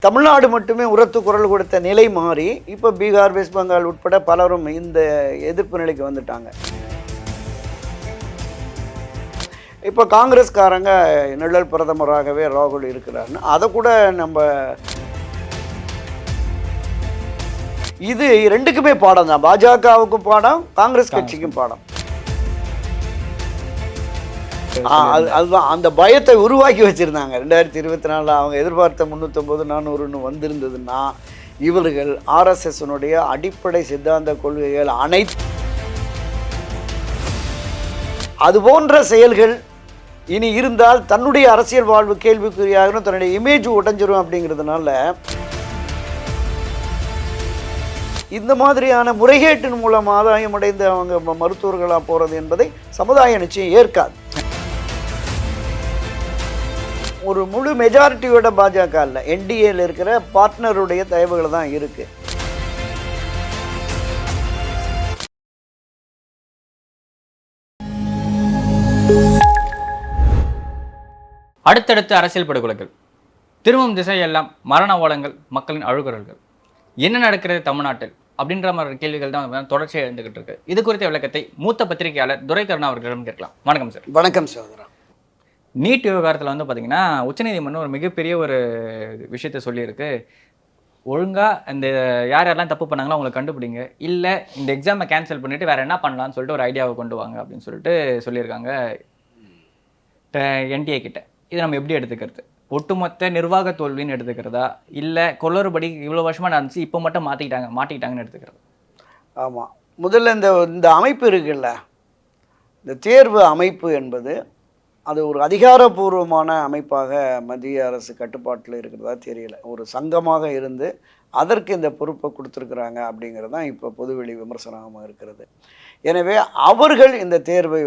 தமிழ்நாடு மட்டுமே உரத்து குரல் கொடுத்த நிலை மாறி இப்போ பீகார், வெஸ்ட் பெங்கால் உட்பட பலரும் இந்த எதிர்ப்பு நிலைக்கு வந்துட்டாங்க. இப்போ காங்கிரஸ்காரங்க நிழல் பிரதமராகவே ராகுல் இருக்கிறாருன்னு அதை கூட நம்ம இது ரெண்டுக்குமே பாடம் தான். பாஜகவுக்கும் பாடம், காங்கிரஸ் கட்சிக்கும் பாடம். அதுதான் அந்த பயத்தை உருவாக்கி வச்சுருந்தாங்க. 2024 அவங்க எதிர்பார்த்த 350, 400 வந்திருந்ததுன்னா இவர்கள் ஆர்எஸ்எஸ்னுடைய அடிப்படை சித்தாந்த கொள்கைகள் அது போன்ற செயல்கள் இனி இருந்தால் தன்னுடைய அரசியல் வாழ்வு கேள்விக்குறியாகணும், தன்னுடைய இமேஜ் உடைஞ்சிரும். அப்படிங்கிறதுனால இந்த மாதிரியான முறைகேட்டின் மூலம் ஆதாயம் அடைந்து அவங்க மருத்துவர்களாக போகிறது என்பதை சமுதாயம் நிச்சயம் ஏற்காது. ஒரு முழு மெஜாரிட்டியோட பாஜக இல்லை, என்டிஏல இருக்கிற பார்ட்னருடைய தயவுகள் தான் இருக்கு. அடுத்தடுத்து அரசியல் படுகொலைகள், திரும்பும் திசையெல்லாம் மரண ஓலங்கள், மக்களின் அழுகுறல்கள், என்ன நடக்கிறது தமிழ்நாட்டில் அப்படின்ற மாதிரி கேள்விகள் தான் தொடர்ச்சியாக எழுந்துகிட்டு இருக்கு. இது குறித்த விளக்கத்தை மூத்த பத்திரிகையாளர் துரைக்கருணா அவர்களிடம் கேட்கலாம். வணக்கம் சார். வணக்கம் சகோதரா. நீட் விவகாரத்தில் பார்த்தீங்கன்னா உச்சநீதிமன்றம் ஒரு மிகப்பெரிய ஒரு விஷயத்த சொல்லியிருக்கு. ஒழுங்காக இந்த யாரெல்லாம் தப்பு பண்ணாங்களோ அவங்களை கண்டுபிடிங்க, இல்லை இந்த எக்ஸாமை கேன்சல் பண்ணிவிட்டு வேறு என்ன பண்ணலான்னு சொல்லிட்டு ஒரு ஐடியாவை கொண்டு வாங்க அப்படின்னு சொல்லிட்டு சொல்லியிருக்காங்க என்டிஏ கிட்ட. இது நம்ம எப்படி எடுத்துக்கிறது? ஒட்டுமொத்த நிர்வாக தோல்வின்னு எடுத்துக்கிறதா, இல்லை கொள்ளறுபடி இவ்வளோ வருஷமாக நடந்துச்சு இப்போ மட்டும் மாட்டிக்கிட்டாங்கன்னு எடுத்துக்கிறது? ஆமாம், முதல்ல இந்த அமைப்பு இருக்குல்ல, இந்த தேர்வு அமைப்பு என்பது அது ஒரு அதிகாரப்பூர்வமான அமைப்பாக மத்திய அரசு கட்டுப்பாட்டில் இருக்கிறதா தெரியல. ஒரு சங்கமாக இருந்து அதற்கு இந்த பொறுப்பை கொடுத்துருக்குறாங்க அப்படிங்கிறது தான் இப்போ பொதுவெளி விமர்சனமாக இருக்கிறது. எனவே அவர்கள் இந்த தேர்வை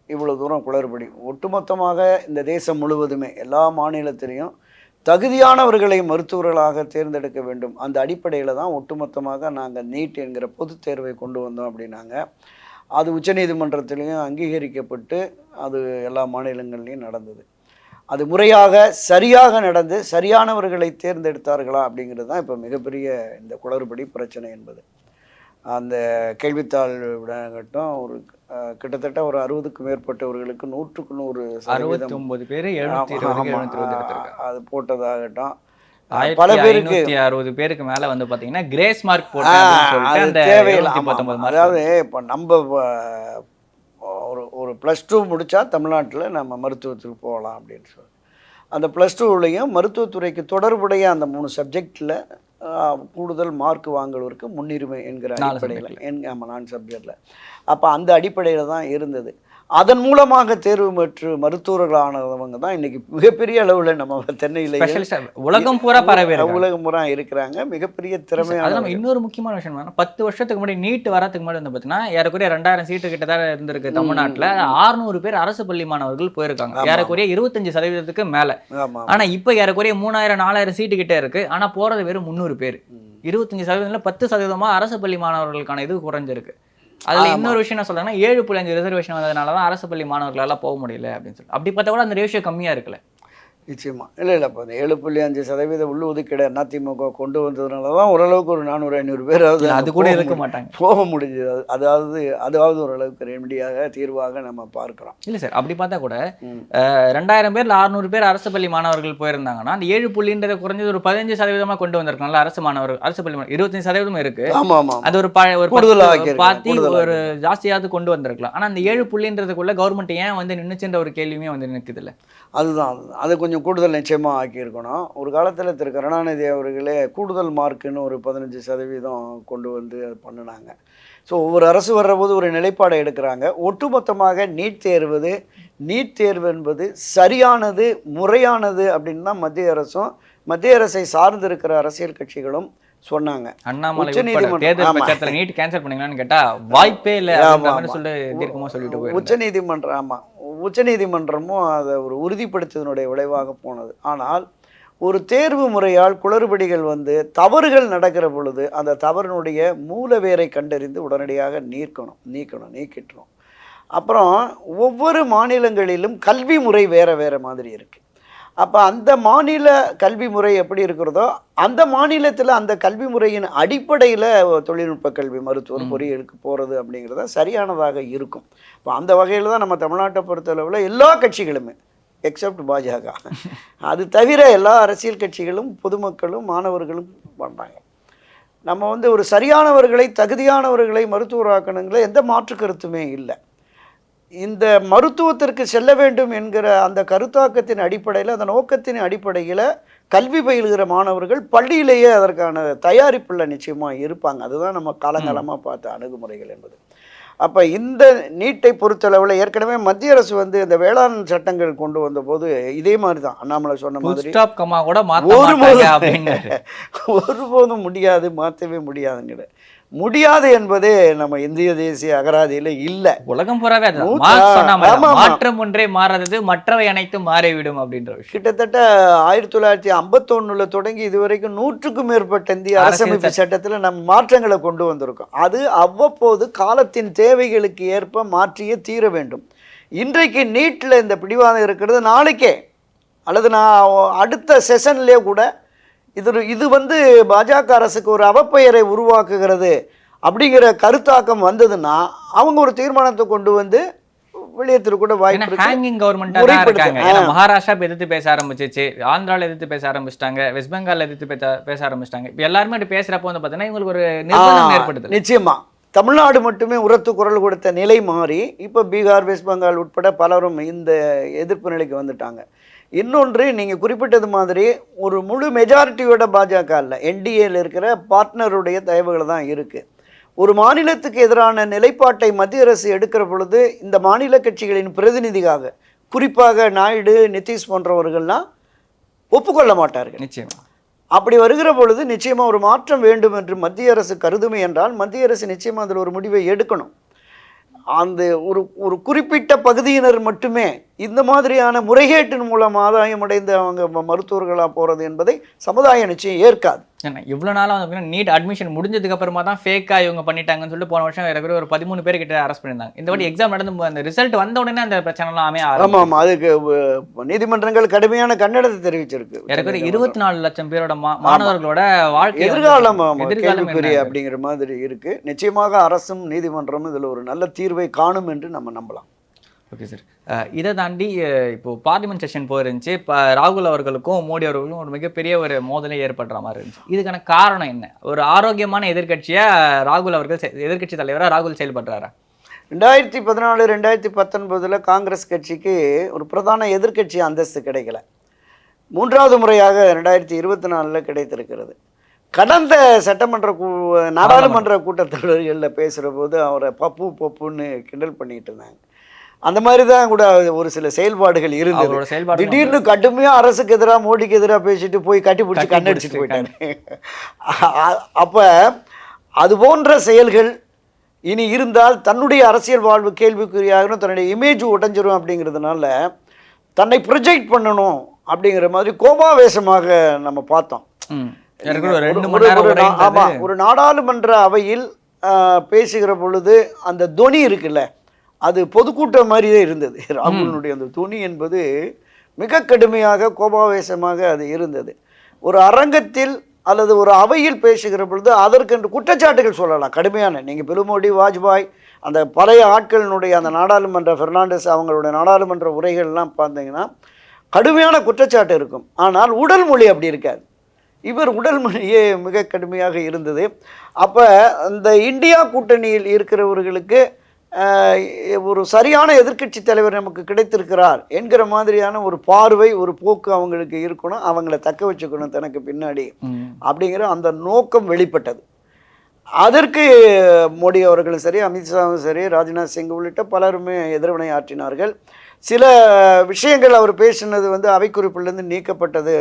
இவ்வளோ தூரம் குளறுபடி, ஒட்டுமொத்தமாக இந்த தேசம் முழுவதுமே எல்லா மாநிலத்திலையும் தகுதியானவர்களை மருத்துவர்களாக தேர்ந்தெடுக்க வேண்டும், அந்த அடிப்படையில் தான் ஒட்டுமொத்தமாக நாங்கள் நீட் என்கிற பொது தேர்வை கொண்டு வந்தோம் அப்படின்னாங்க. அது உச்சநீதிமன்றத்திலையும் அங்கீகரிக்கப்பட்டு அது எல்லா மாநிலங்கள்லையும் நடந்தது. அது முறையாக சரியாக நடந்து சரியானவர்களை தேர்ந்தெடுத்தார்களா அப்படிங்கிறது தான் இப்போ மிகப்பெரிய இந்த குளறுபடி பிரச்சனை என்பது. அந்த கேள்வித்தாள் விடங்கட்டும், ஒரு கிட்டத்தட்ட ஒரு 60க்கும் மேற்பட்டவர்களுக்கு 100% பேர் அது போட்டதாகட்டும், பல பேருக்கு 60 பேருக்கு மேல பாத்தீங்கன்னா கிரேஸ் மார்க் போட்டு தேவையில்லை. அதாவது இப்போ நம்ம ஒரு +2 முடிச்சா தமிழ்நாட்டில் நம்ம மருத்துவத்துக்கு போகலாம் அப்படின்னு சொல்லி, அந்த +2லையும் மருத்துவத்துறைக்கு தொடர்புடைய அந்த 3 சப்ஜெக்டில் கூடுதல் மார்க் வாங்குவதற்கு முன்னுரிமை என்கிற அடிப்படையில், ஆமாம் 4 சப்ஜெக்டில். அப்போ அந்த அடிப்படையில் தான் இருந்தது. அதன் மூலமாக தேர்வு பெற்று மருத்துவர்களானவங்க தான் இன்னைக்கு மிகப்பெரிய அளவில் நம்ம சென்னையில் உலகம் பூரா உலகம் பூரா இருக்கிறாங்க. மிகப்பெரிய திறமையான. இன்னொரு முக்கியமான விஷயம், 10 வருஷத்துக்கு முன்னாடி நீட் வரதுக்கு முன்னாடி பார்த்தீங்கன்னா ஏறக்குறைய 2000 சீட்டு கிட்ட தான் இருந்திருக்கு தமிழ்நாட்டில். 600 பேர் அரசு பள்ளி மாணவர்கள் போயிருக்காங்க, ஏறக்குறைய 25% மேல. ஆனா இப்ப ஏறக்குறைய 3000, 4000 சீட்டு கிட்ட இருக்கு. ஆனா போறது வெறும் 300 பேர். 25% 10% அரசு பள்ளி மாணவர்களுக்கான இது குறைஞ்சிருக்கு. அதில் இன்னொரு விஷயம் என்ன சொல்றாங்கன்னா 7.5 ரிசர்வேஷன் வந்ததுனால தான் அரசு பள்ளி மாணவர்களால் போக முடியல அப்படின்னு சொல்லி. அப்படி பார்த்தா கூட அந்த ரேஷியோ கம்மியாக இருக்குல்ல. நிச்சயமா இல்லை இப்போ 7.5% உள்ள ஒதுக்கீடு அதிமுக கொண்டு வந்ததுனால தான் ஓரளவுக்கு ஒரு 400-500 பேர் அது கூட இருக்க மாட்டாங்க போக முடிஞ்சது. அதாவது ஓரளவுக்கு ரெமடியாக தீர்வாக நம்ம பார்க்கிறோம். இல்லை சார், அப்படி பார்த்தா கூட 2000 பேர்ல 600 பேர் அரசு பள்ளி மாணவர்கள் போயிருந்தாங்கன்னா அந்த 7.ன்றதை குறைஞ்சது ஒரு 15% கொண்டு வந்திருக்கனால அரசு மாணவர்கள், அரசு பள்ளி 25% இருக்கு. அது ஒரு பார்த்தி ஒரு ஜாஸ்தியாவது கொண்டு வந்திருக்கலாம். ஆனா அந்த 7.ன்றதுக்குள்ள கவர்மெண்ட் ஏன் நின்னுச்சுன்ற ஒரு கேள்வியுமே நிற்குது இல்லை. அதுதான், அது கொஞ்சம் கூடுதல் நிச்சயமாக ஆக்கியிருக்கணும். ஒரு காலத்தில் திரு கருணாநிதி அவர்களே கூடுதல் மார்க்குன்னு ஒரு 15% கொண்டு வந்து அது பண்ணினாங்க. ஸோ ஒவ்வொரு அரசு வர்றபோது ஒரு நிலைப்பாடை எடுக்கிறாங்க. ஒட்டுமொத்தமாக நீட் தேர்வு என்பது சரியானது, முறையானது அப்படின்னு தான் மத்திய அரசை சார்ந்து இருக்கிற அரசியல் கட்சிகளும் சொன்னாங்க. அண்ணாமலை உச்சநீதிமன்றம் நீட் கேன்சல் பண்ணீங்களான்னு கேட்டா வாய்ப்பே இல்லை சொல்லிட்டு உச்சநீதிமன்றமும் அதை ஒரு உறுதிப்படுத்தியதனுடைய விளைவாக போனது. ஆனால் ஒரு தேர்வு முறையால் குளறுபடிகள் தவறுகள் நடக்கிற பொழுது அந்த தவறினுடைய மூலவேரை கண்டறிந்து உடனடியாக நீக்கிட்டணும். அப்புறம் ஒவ்வொரு மாநிலங்களிலும் கல்வி முறை வேறு மாதிரி இருக்குது. அப்போ அந்த மாநில கல்வி முறை எப்படி இருக்கிறதோ அந்த மாநிலத்தில் அந்த கல்வி முறையின் அடிப்படையில் தொழில்நுட்ப கல்வி மருத்துவர் பொறியியலுக்கு போகிறது அப்படிங்கிறத சரியானதாக இருக்கும். இப்போ அந்த வகையில் தான் நம்ம தமிழ்நாட்டை பொறுத்தளவில் எல்லா கட்சிகளுமே எக்ஸப்ட் பாஜக, அது தவிர எல்லா அரசியல் கட்சிகளும் பொதுமக்களும் மாணவர்களும் பண்ணுறாங்க. நம்ம வந்து ஒரு சரியானவர்களை தகுதியானவர்களை மருத்துவராக்கணுங்கிற எந்த மாற்று கருத்துமே இல்லை. இந்த மருத்துவத்திற்கு செல்ல வேண்டும் என்கிற அந்த கருத்தாக்கத்தின் அடிப்படையில், அந்த நோக்கத்தின் அடிப்படையில் கல்வி பயிலுகிற மாணவர்கள் பள்ளியிலேயே அதற்கான தயாரிப்பில் நிச்சயமாக இருப்பாங்க. அதுதான் நம்ம காலங்காலமாக பார்த்த அணுகுமுறைகள் என்பது. அப்போ இந்த நீட்டை பொறுத்தளவில் ஏற்கனவே மத்திய அரசு வந்து இந்த வேளாண் சட்டங்கள் கொண்டு வந்தபோது இதே மாதிரி தான் அண்ணாமலை சொன்ன மாதிரி ஒருபோதும் முடியாது, மாற்றவே முடியாதுங்கிற முடியாது என்பதே நம்ம இந்திய தேசிய அகராதியில இல்லை. உலகம் புறாவே மாற்றம் ஒன்றே மாறாதது, மற்றவை அனைத்தும் மாறிவிடும் அப்படின்ற விஷயம். கிட்டத்தட்ட 1951 தொடங்கி இதுவரைக்கும் 100க்கும் மேற்பட்ட இந்திய அரசமைப்பு சட்டத்தில் நம்ம மாற்றங்களை கொண்டு வந்திருக்கோம். அது அவ்வப்போது காலத்தின் தேவைகளுக்கு ஏற்ப மாற்றியே தீர வேண்டும். இன்றைக்கு நீட்டில் இந்த பிடிவாதம் இருக்கிறது நாளைக்கே அல்லது நான் அடுத்த செஷன்லேயே கூட இது வந்து பாஜக அரசுக்கு ஒரு அவப்பெயரை உருவாக்குகிறது அப்படிங்கிற கருத்தாக்கம் வந்ததுன்னா அவங்க ஒரு தீர்மானத்தை கொண்டு வந்து வெளியேற்ற கூட வாய்ப்பு. ஹேங்கிங் கவர்மெண்டா இருக்காங்க. மகாராஷ்டிரா எதிர்த்து பேச ஆரம்பிச்சிச்சு, ஆந்திரால எதிர்த்து பேச ஆரம்பிச்சிட்டாங்க, வெஸ்ட் பெங்கால் எதிர்த்து பேச ஆரம்பிச்சிட்டாங்க. இப்போ எல்லாருமே அப்படி பேசுறப்போ வந்து பார்த்தீங்கன்னா இவங்களுக்கு ஒரு நிர்பந்தம் ஏற்படுது. நிச்சயமா தமிழ்நாடு மட்டுமே உரத்து குரல் கொடுத்த நிலை மாறி இப்போ பீகார், வெஸ்ட் பெங்கால் உட்பட பலரும் இந்த எதிர்ப்பு நிலைக்கு வந்துட்டாங்க. இன்னொன்று, நீங்கள் குறிப்பிட்டது மாதிரி ஒரு முழு மெஜாரிட்டியோட பாஜக இல்லை, என்டிஏல இருக்கிற பார்ட்னருடைய தயவுகள் தான் இருக்குது. ஒரு மாநிலத்துக்கு எதிரான நிலைப்பாட்டை மத்திய அரசு எடுக்கிற பொழுது இந்த மாநில கட்சிகளின் பிரதிநிதியாக குறிப்பாக நாயுடு, நிதிஷ் போன்றவர்கள்லாம் ஒப்புக்கொள்ள மாட்டார்கள். நிச்சயமாக அப்படி வருகிற பொழுது நிச்சயமாக ஒரு மாற்றம் வேண்டும் என்று மத்திய அரசு கருதுமே என்றால் மத்திய அரசு நிச்சயமாக அதில் ஒரு முடிவை எடுக்கணும். அந்த ஒரு குறிப்பிட்ட பகுதியினர் மட்டுமே இந்த மாதிரியான முறைகேட்டின் மூலம் ஆதாயம் அடைந்து அவங்க மருத்துவர்களாக போகிறது என்பதை சமுதாயம் நிச்சயம் ஏற்காது. இவ்வளோ நாளாக வந்து நீட் அட்மிஷன் முடிஞ்சதுக்கு அப்புறமா தான் ஃபேக்காக இவங்க பண்ணிட்டாங்கன்னு சொல்லிட்டு போன வருஷம் இருக்கிற ஒரு 13 பேர் கிட்ட அரெஸ்ட் பண்ணியிருந்தாங்க. இந்த வாட்டி எக்ஸாம் நடந்து அந்த ரிசல்ட் வந்த உடனே அந்த பிரச்சனைலாம் ஆமாம், அதுக்கு நீதிமன்றங்கள் கடுமையான கண்டனத்தை தெரிவிச்சிருக்கு. இருக்கிற 24 லட்சம் பேரோட மாணவர்களோட வாழ்க்கை எதிர்காலம் அப்படிங்கிற மாதிரி இருக்கு. நிச்சயமாக அரசும் நீதிமன்றமும் இதில் ஒரு நல்ல தீர்வை காணும் என்று நம்ம நம்பலாம். ஓகே சார், இதை தாண்டி இப்போது பார்லிமெண்ட் செஷன் போயிருந்துச்சு. இப்போ ராகுல் அவர்களுக்கும் மோடி அவர்களுக்கும் ஒரு மிகப்பெரிய ஒரு மோதலை ஏற்படுற மாதிரி இருந்துச்சு. இதுக்கான காரணம் என்ன? ஒரு ஆரோக்கியமான எதிர்கட்சியாக ராகுல் அவர்கள் எதிர்கட்சி தலைவராக ராகுல் செயல்படுறாரா? 2014, 2019 காங்கிரஸ் கட்சிக்கு ஒரு பிரதான எதிர்கட்சி அந்தஸ்து கிடைக்கல. 3வது முறையாக 2024 கிடைத்திருக்கிறது. கடந்த சட்டமன்ற நாடாளுமன்ற கூட்டத்தொடர்களில் பேசுகிற போது அவரை பப்புன்னு கிண்டல் பண்ணிட்டு இருந்தாங்க. அந்த மாதிரி தான் கூட ஒரு சில செயல்பாடுகள் இருந்தது. திடீர்னு கடுமையாக அரசுக்கு எதிராக, மோடிக்கு எதிராக பேசிட்டு போய் கட்டி பிடிச்சி கண்ணடிச்சுட்டு போயிட்டாங்க. அப்போ அது போன்ற செயல்கள் இனி இருந்தால் தன்னுடைய அரசியல் வாழ்வு கேள்விக்குறியாகணும், தன்னுடைய இமேஜ் உடைஞ்சிரும். அப்படிங்கிறதுனால தன்னை ப்ரொஜெக்ட் பண்ணணும் அப்படிங்கிற மாதிரி கோபாவேசமாக நம்ம பார்த்தோம். ஒரு நாடாளுமன்ற அவையில் பேசுகிற பொழுது அந்த தொனி இருக்குல்ல, அது பொதுக்கூட்டம் மாதிரியே இருந்தது. ராகுலினுடைய அந்த துணி என்பது மிக கடுமையாக கோபாவேசமாக அது இருந்தது. ஒரு அரங்கத்தில் அல்லது ஒரு அவையில் பேசுகிற பொழுது அதற்கென்று குற்றச்சாட்டுகள் சொல்லலாம் கடுமையான. நீங்கள் பெருமோடி, வாஜ்பாய், அந்த பழைய ஆட்களினுடைய அந்த நாடாளுமன்ற பெர்னாண்டஸ் அவங்களுடைய நாடாளுமன்ற உரைகள்லாம் பார்த்தீங்கன்னா கடுமையான குற்றச்சாட்டு இருக்கும். ஆனால் உடல் மொழி அப்படி இருக்காது. இவர் உடல் மொழியே மிக கடுமையாக இருந்தது. அப்போ இந்த இந்தியா கூட்டணியில் இருக்கிறவர்களுக்கு ஒரு சரியான எதிர்க்கட்சி தலைவர் நமக்கு கிடைத்திருக்கிறார் என்கிற மாதிரியான ஒரு பார்வை, ஒரு போக்கு அவங்களுக்கு இருக்கணும். அவங்கள தக்க வச்சுக்கணும் தனக்கு பின்னாடி அப்படிங்கிற அந்த நோக்கம் வெளிப்பட்டது. அதற்கு மோடி அவர்களும் சரி, அமித்ஷாவும் சரி, ராஜ்நாத் சிங் உள்ளிட்ட பலருமே எதிர்வினை ஆற்றினார்கள். சில விஷயங்கள் அவர் பேசினது வந்து அவை குறிப்பிலிருந்து நீக்கப்பட்டது.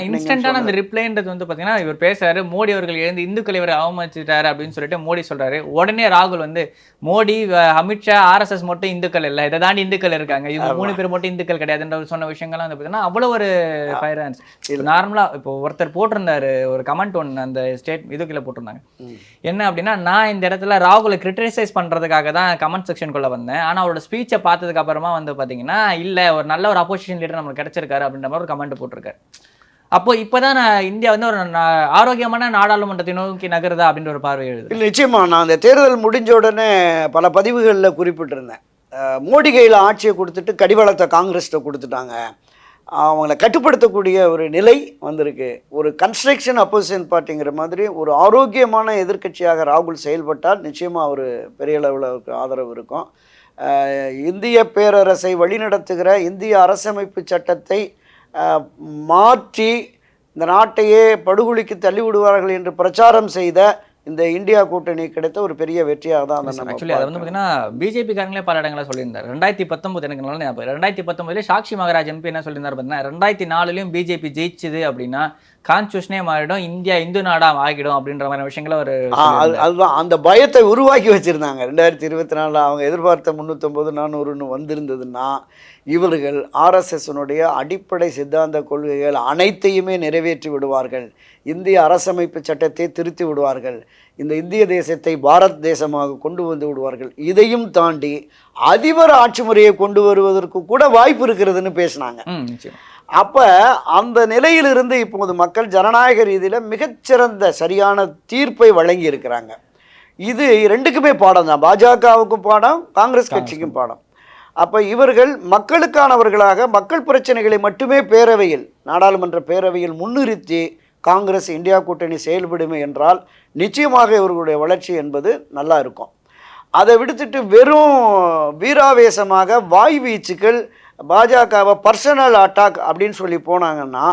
இன்ஸ்டன்டான அந்த ரிப்ளைன்றது வந்து பார்த்தீங்கன்னா, இவர் பேசுறாரு, மோடி அவர்கள் எழுந்து இந்துக்களை இவர் அவமதிச்சிட்டாரு அப்படின்னு சொல்லிட்டு மோடி சொல்றாரு. உடனே ராகுல் வந்து மோடி, அமித்ஷா, ஆர்எஸ்எஸ் மட்டும் இந்துக்கள் இல்லை, இதை தாண்டி இந்துக்கள் இருக்காங்க, இவங்க 3 பேர் மட்டும் இந்துக்கள் கிடையாதுன்ற சொன்ன விஷயங்கள்லாம் வந்து பார்த்தீங்கன்னா அவ்வளோ ஒரு ஃபயர் ஆன்ஸ். நார்மலாக இப்போ ஒருத்தர் போட்டிருந்தாரு ஒரு கமெண்ட் ஒன்று, அந்த ஸ்டேட் இதுக்குள்ள போட்டிருந்தாங்க. என்ன அப்படின்னா, நான் இந்த இடத்துல ராகுலை கிரிட்டிசைஸ் பண்ணுறதுக்காக தான் கமெண்ட் செக்ஷனுக்குள்ளே வந்தேன், ஆனால் அவரோட ஸ்பீச்சை பார்த்ததுக்கு அப்புறமா வந்து பார்த்தீங்கன்னா பார்த்தீங்கன்னா இல்ல ஒரு நல்ல ஒரு அப்போசிஷன் லீடர் நமக்கு கிடைச்சிருக்காரு அப்படின்ற மாதிரி ஒரு கமெண்ட் போட்டிருக்காரு. அப்போ இப்பதான் இந்தியா வந்து ஒரு ஆரோக்கியமான நாடாளுமன்றத்தை நோக்கி நகருதா அப்படின்ற ஒரு பார்வை எழுது. இல்லை, நிச்சயமா நான் அந்த தேர்தல் முடிஞ்ச உடனே பல பதிவுகளில் குறிப்பிட்டிருந்தேன். மோடி கையில் ஆட்சியை கொடுத்துட்டு கடிவாளத்தை காங்கிரஸ்கிட்ட கொடுத்துட்டாங்க, அவங்கள கட்டுப்படுத்தக்கூடிய ஒரு நிலை வந்திருக்கு. ஒரு கன்ஸ்ட்ரக்ஷன் அப்போசிஷன் பார்ட்டிங்கிற மாதிரி ஒரு ஆரோக்கியமான எதிர்க்கட்சியாக ராகுல் செயல்பட்டால் நிச்சயமாக ஒரு பெரிய அளவில் அவருக்கு ஆதரவு இருக்கும். இந்திய பேரரசை வழிநடத்துகிற இந்திய அரசமைப்பு சட்டத்தை மாற்றி இந்த நாட்டையே படுகொலிக்கு தள்ளி விடுவார்கள் என்று பிரச்சாரம் செய்த இந்த இந்தியா கூட்டணி கிடைத்த ஒரு பெரிய வெற்றியாக தான் ஆக்சுவலி அதை வந்து பார்த்தீங்கன்னா பிஜேபி காரங்களே பல இடங்களில் சொல்லியிருந்தார். 2019 எனக்கு நல்லா ஞாபகம். 2019 சாக்ஷி மகராஜ் எம்பி என்ன சொல்லியிருந்தார் பார்த்தீங்கன்னா 2004 பிஜேபி ஜெயிச்சுது அப்படின்னா கான்ஸ்டியூஷனே மாறிடும், இந்தியா இந்து நாடா ஆகிடும் அப்படின்ற மாதிரி விஷயங்களை ஒரு அதுதான் அந்த பயத்தை உருவாக்கி வச்சுருந்தாங்க. 2024 அவங்க எதிர்பார்த்த 350 400 வந்திருந்ததுன்னா இவர்கள் ஆர்எஸ்எஸ்னுடைய அடிப்படை சித்தாந்த கொள்கைகள் அனைத்தையுமே நிறைவேற்றி விடுவார்கள், இந்திய அரசமைப்பு சட்டத்தை திருத்தி விடுவார்கள், இந்த இந்திய தேசத்தை பாரத் தேசமாக கொண்டு வந்து விடுவார்கள், இதையும் தாண்டி அதிபர் ஆட்சி முறையை கொண்டு வருவதற்கு கூட வாய்ப்பு இருக்கிறதுன்னு பேசினாங்க. அப்போ அந்த நிலையிலிருந்து இப்போது மக்கள் ஜனநாயக ரீதியில் மிகச்சிறந்த சரியான தீர்ப்பை வழங்கி இருக்கிறாங்க. இது ரெண்டுக்குமே பாடம் தான், பாஜகவுக்கும் பாடம், காங்கிரஸ் கட்சிக்கும் பாடம். அப்போ இவர்கள் மக்களுக்கானவர்களாக மக்கள் பிரச்சனைகளை மட்டுமே பேரவையில், நாடாளுமன்ற பேரவையில் முன்னிறுத்தி காங்கிரஸ் இந்தியா கூட்டணி செயல்படுமே என்றால் நிச்சயமாக இவர்களுடைய வளர்ச்சி என்பது நல்லா இருக்கும். அதை விடுத்துட்டு வெறும் வீராவேசமாக வாய் வீச்சுக்கள், பாஜகவை பர்சனல் அட்டாக் அப்படின்னு சொல்லி போனாங்கன்னா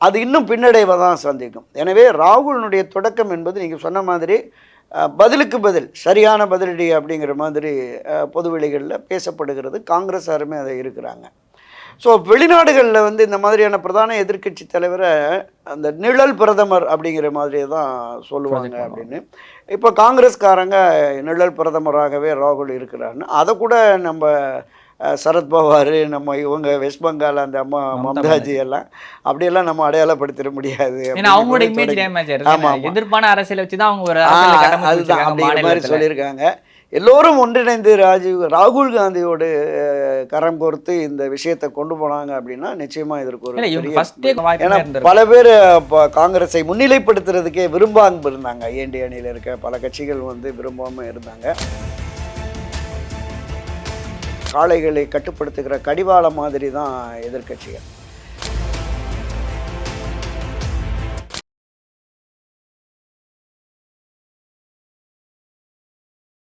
அது இன்னும் பின்னடைவை தான் சந்திக்கும். எனவே ராகுலினுடைய தொடக்கம் என்பது நீங்கள் சொன்ன மாதிரி பதிலுக்கு பதில் சரியான பதிலடி அப்படிங்கிற மாதிரி பொதுவெளிகளில் பேசப்படுகிறது. காங்கிரஸாருமே அதை இருக்கிறாங்க. ஸோ வெளிநாடுகளில் வந்து இந்த மாதிரியான பிரதான எதிர்க்கட்சி தலைவரை அந்த நிழல் பிரதமர் அப்படிங்கிற மாதிரி தான் சொல்லுவாங்க அப்படின்னு. இப்போ காங்கிரஸ்காரங்க நிழல் பிரதமராகவே ராகுல் இருக்கிறாருன்னு அதை கூட நம்ம சரத்பவார், நம்ம இவங்க வெஸ்ட் பெங்கால் அந்த அம்மா மம்தாஜி எல்லாம் அப்படியெல்லாம் நம்ம அடையாளப்படுத்திட முடியாது. எதிர்ப்பான அரசியலை வச்சு தான் அவங்க அதுதான் அப்படிங்கிற மாதிரி சொல்லியிருக்காங்க. எல்லோரும் ஒன்றிணைந்து ராகுல் காந்தியோடு கரம் கோர்த்து இந்த விஷயத்தை கொண்டு போனாங்க அப்படின்னா நிச்சயமா இதற்கு ஒரு ஏன்னா பல பேர் காங்கிரஸை முன்னிலைப்படுத்துறதுக்கே விரும்பாம இருந்தாங்க. ஏன்டி அணியில் இருக்க பல கட்சிகள் வந்து விரும்பாம இருந்தாங்க. காளைகளை கட்டுப்படுத்துகிற கடிவாளம் மாதிரி தான் எதிர்க்கட்சிகள்.